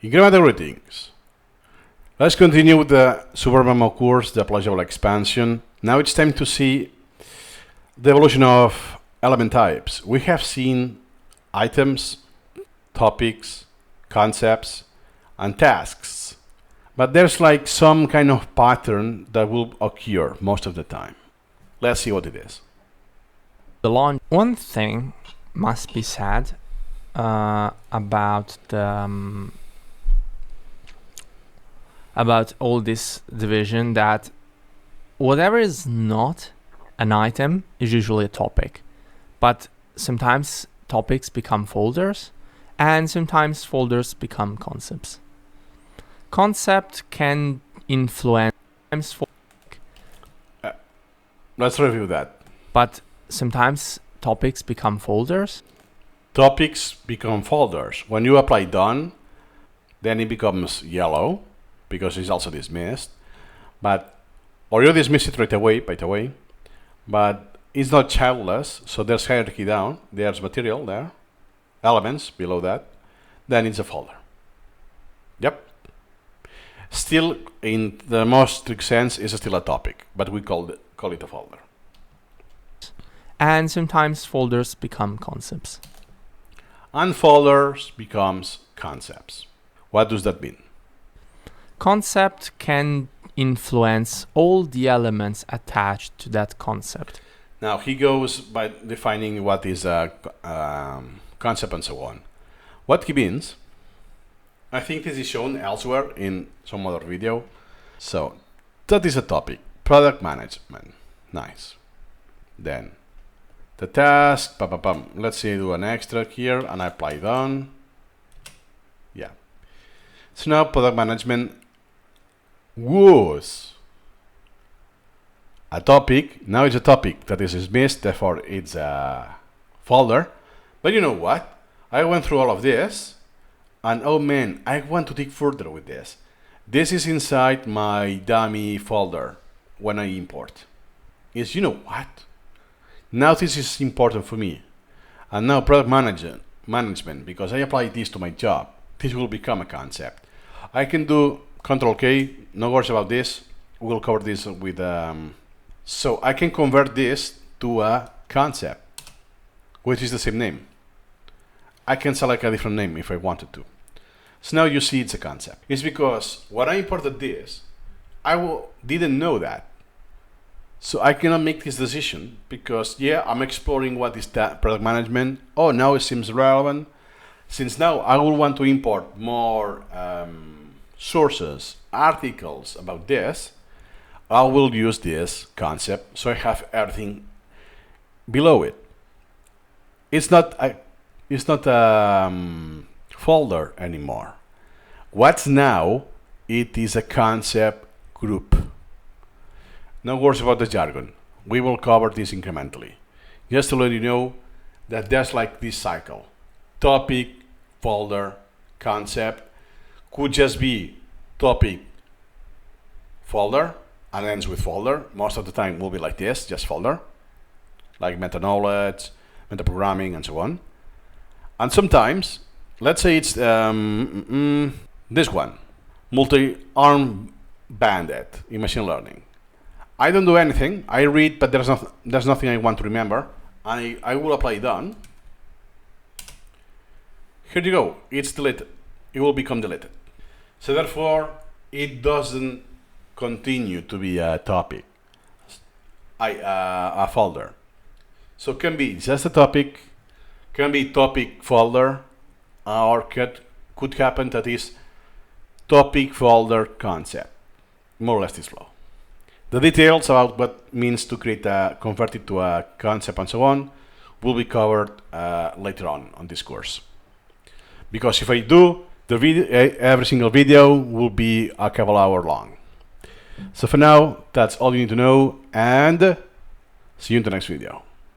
Incremental greetings. Let's continue with the Supermemo course, the Pleasurable expansion. Now it's time to see the evolution of element types. We have seen items, topics, concepts, and tasks. But there's like some kind of pattern that will occur most of the time. Let's see what it is. The launch. One thing must be said about the about all this division, that whatever is not an item is usually a topic, but sometimes topics become folders, and sometimes folders become concepts. Concept can influence Let's review that. but sometimes topics become folders. Topics become folders. When you apply done, then it becomes yellow because it's also dismissed. Or you dismiss it right away, by the way. But it's not childless, so there's hierarchy down. There's material there, elements below that. Then it's a folder. Yep. Still, in the most strict sense, it's still a topic, but we call it a folder. And sometimes folders become concepts. And folders becomes concepts. What does that mean? Concept can influence all the elements attached to that concept. Now he goes by defining what is a concept and so on. What he means, I think this is shown elsewhere in some other video. So that is a topic, product management. Nice. Then the task, let's say do an extra here and I apply done. Yeah. So now product management was a topic. Now it's a topic that is dismissed, therefore it's a folder. But you know what? I went through all of this and oh man, I want to dig further with this. This is inside my dummy folder when I import. You know what? Now this is important for me. And now product management, because I apply this to my job, this will become a concept. I can do Control K, no worries about this. We'll cover this with, so I can convert this to a concept, which is the same name. I can select a different name if I wanted to. So now you see it's a concept. It's because when I imported this, didn't know that. So I cannot make this decision because, yeah, I'm exploring what is that product management. Oh, now it seems relevant. Since now I will want to import more sources, articles about this, I will use this concept so I have everything below it. It's not a folder anymore. What's now? It is a concept group. No worries about the jargon. We will cover this incrementally. Just to let you know that there's like this cycle. Topic, folder, concept. Could just be topic, folder, and ends with folder. Most of the time will be like this, just folder. Like meta-knowledge, meta-programming, and so on. And sometimes, let's say it's this one. Multi-arm bandit in machine learning. I don't do anything. I read, but there's nothing I want to remember. And I will apply done. Here you go. It's deleted. It will become deleted. So therefore, it doesn't continue to be a topic, a folder. So it can be just a topic, can be topic folder, or could happen that is topic folder concept. More or less this flow. The details about what means to convert it to a concept and so on will be covered later on this course. Because if I do, the video, every single video will be a couple hour long. So for now, that's all you need to know, and see you in the next video.